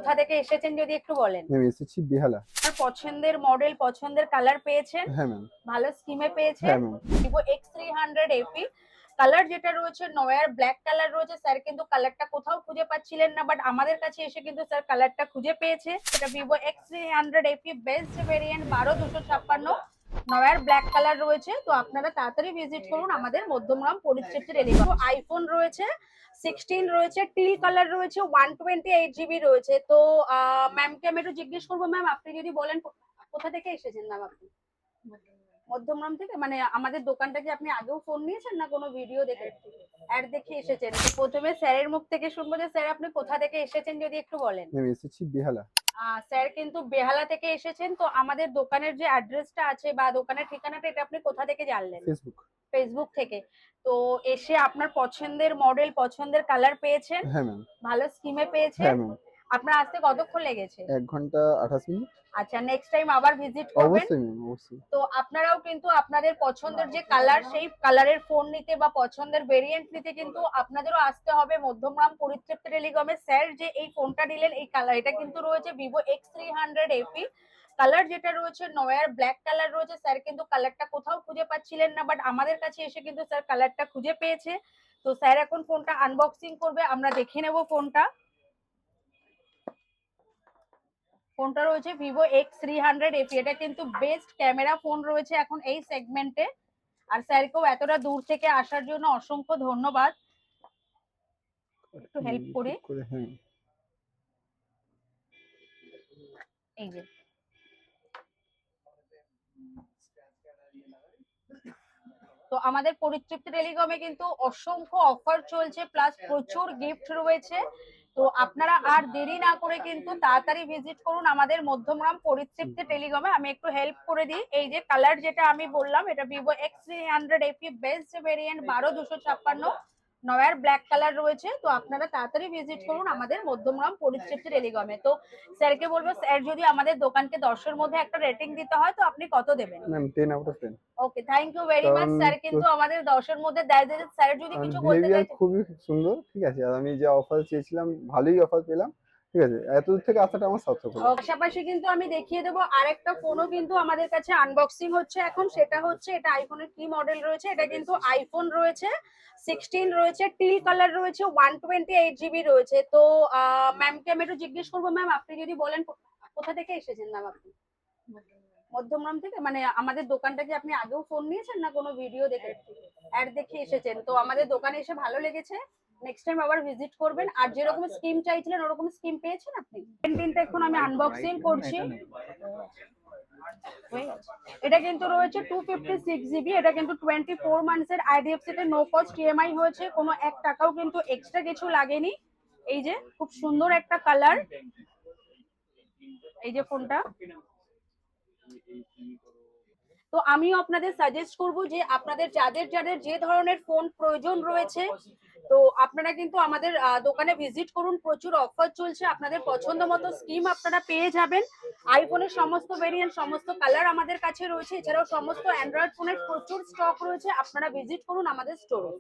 কোথা থেকে এসেছেন যদি একটু বলেন। ম্যাম এসেছি বেহালা। আপনার পছন্দের মডেল, পছন্দের কালার পেয়েছেন, হ্যাঁ ম্যাম। ভালো স্কিমে পেয়েছেন। হ্যাঁ ma'am. Vivo X300 FE colour যেটা রয়েছে নয়ার ব্ল্যাক কালার রয়েছে। স্যার কিন্তু কালারটা কোথাও খুঁজে পাচ্ছিলেন না, বাট আমাদের কাছে এসে কিন্তু স্যার কালারটা খুঁজে পেয়েছে। এটা Vivo X300 FE best variant 12256 নয়ার black colour রয়েছে। তো আপনারা তাড়াতাড়ি ভিজিট করুন আমাদের মধ্যমগ্রাম পরিচিত টেলিকম। আইফোন রয়েছে 16 রয়েছে, টিল কালার রয়েছে, 128GB রয়েছে। তো ম্যামকে আমি একটু জিজ্ঞেস করবো, ম্যাম আপনি যদি বলেন কোথা থেকে এসেছেন ম্যাম আপনি? মধ্যমগ্রাম থেকে, মানে আমাদের দোকানটা কি আপনি আগেও ফোন নিয়েছেন না কোনো ভিডিও দেখে অ্যাড দেখে এসেছেন? তো প্রথমে স্যারের মুখ থেকে শুনবো যে স্যার আপনি কোথা থেকে এসেছেন যদি একটু বলেন। ম্যাম এসেছি বেহালা। স্যার কিন্তু বেহালা থেকে এসেছেন। তো আমাদের দোকানের যে অ্যাড্রেসটা আছে বা দোকানের ঠিকানাটা, এটা আপনি কোথা থেকে জানলেন? ফেসবুক। ফেসবুক থেকে। তো এসে আপনার পছন্দের মডেল, পছন্দের কালার পেয়েছেন, হ্যাঁ ম্যাম। ভালো স্কিমে পেয়েছেন। হ্যাঁ ম্যাম। আপনার আসতে কতক্ষণ লেগেছে? 1 ঘন্টা 28 মিনিট। আচ্ছা, নেক্সট টাইম আবার ভিজিট করবেন। অবশ্যই ম্যাম, অবশ্যই। তো আপনারাও কিন্তু আপনাদের পছন্দের যে কালার, সেই কালারের ফোন নিতে বা পছন্দের ভেরিয়েন্ট নিতে কিন্তু আপনাদেরও আসতে হবে মধ্যমগ্রাম পরিতৃপ্ত টেলিকমে। স্যার যে এই ফোনটা নিলেন, এই কালার, এটা কিন্তু রয়েছে Vivo X300 FE কালার যেটা রয়েছে নয়ার ব্ল্যাক কালার রয়েছে। স্যার কিন্তু কালারটা কোথাও খুঁজে পাচ্ছিলেন না, বাট আমাদের কাছে এসে কিন্তু স্যার কালারটা খুঁজে পেয়েছে। তো স্যার এখন ফোনটা আনবক্সিং করবে, আমরা দেখে নেব ফোনটা। ফোনটা রয়েছে Vivo X300 FE, এটা কিন্তু বেস্ট ক্যামেরা ফোন রয়েছে এখন এই সেগমেন্টে। আর স্যারকেও এতটা দূর থেকে আসার জন্য অসংখ্য ধন্যবাদ। একটু হেল্প করি। হ্যাঁ। এই যে তো আমাদের পরিতৃপ্তি টেলিকমে কিন্তু অসংখ্য অফার চলছে, প্লাস প্রচুর গিফট রয়েছে। তো আপনারা আর দেরি না করে কিন্তু তাড়াতাড়ি ভিজিট করুন আমাদের মধ্যমগ্রাম পরিতৃপ্তি টেলিকমে। আমি একটু হেল্প করে দিই। এই যে কালার যেটা আমি বললাম, এটা Vivo X300 FE best variant 12256 নয়ার black colour রয়েছে। তো আপনারা তাড়াতাড়ি ভিজিট করুন আমাদের মধ্যমগ্রাম পরিতৃপ্তি টেলিকমে। তো স্যারকে বলবো, স্যার যদি আমাদের দোকানকে 10-এর মধ্যে একটা রেটিং দিতে হয় তো আপনি কত দেবেন? Ma'am 10 out of 10। Okay, thank you very much. কারণ স্যার কিন্তু আমাদের 10-এর মধ্যে দেয় যে। স্যার যদি কিছু বলতে বিহেভিয়ার চাই। খুবই সুন্দর, ঠিক আছে। আর আমি যে অফার চেয়েছিলাম ভালোই অফার পেলাম, ঠিক আছে। এত দূর থেকে আসাটা আমার সার্থক হলো। পাশাপাশি কিন্তু আমি দেখিয়ে দেবো আরেকটা ফোনও কিন্তু আমাদের কাছে আনবক্সিং হচ্ছে এখন। সেটা হচ্ছে, এটা আইফোনের কি মডেল রয়েছে, এটা কিন্তু আইফোন রয়েছে 16 রয়েছে, টিল কালার রয়েছে, 128GB রয়েছে। তো ম্যামকে আমি একটু জিজ্ঞেস করবো, ম্যাম আপনি যদি বলেন কোথা থেকে এসেছেন ম্যাম আপনি? মধ্যমগ্রাম থেকে, মানে আমাদের দোকানটা কি আপনি আগেও ফোন নিয়েছেন না কোনো ভিডিও দেখে অ্যাড দেখে এসেছেন? তো আমাদের দোকানে এসে ভালো লেগেছে, নেক্সট টাইম আবার ভিজিট করবেন। আর যেরকম স্কিম চাইছিলেন ওরকম স্কিম পেয়েছেন আপনি। পেন্টিংটা এখন আমি আনবক্সিং করছি। এটা কিন্তু রয়েছে 256GB, এটা কিন্তু 24 মান্থসের IDFC তে নো কস্ট EMI হয়েছে, কোনো 1 টাকাও কিন্তু এক্সট্রা কিছু লাগেনি। এই যে খুব সুন্দর একটা কালার, এই যে ফোনটা। তো আমিও আপনাদের সাজেস্ট করব যে আপনাদের যাদের যাদের যে ধরনের ফোন প্রয়োজন রয়েছে, তো আপনারা কিন্তু আমাদের দোকানে ভিজিট করুন। প্রচুর অফার চলছে, আপনাদের পছন্দ মতো স্কিম আপনারা পেয়ে যাবেন। আইফোনের সমস্ত ভেরিয়েন্ট, সমস্ত কালার আমাদের কাছে রয়েছে। এছাড়াও সমস্ত অ্যান্ড্রয়েড ফোনের প্রচুর স্টক রয়েছে, আপনারা ভিজিট করুন আমাদের স্টোরে।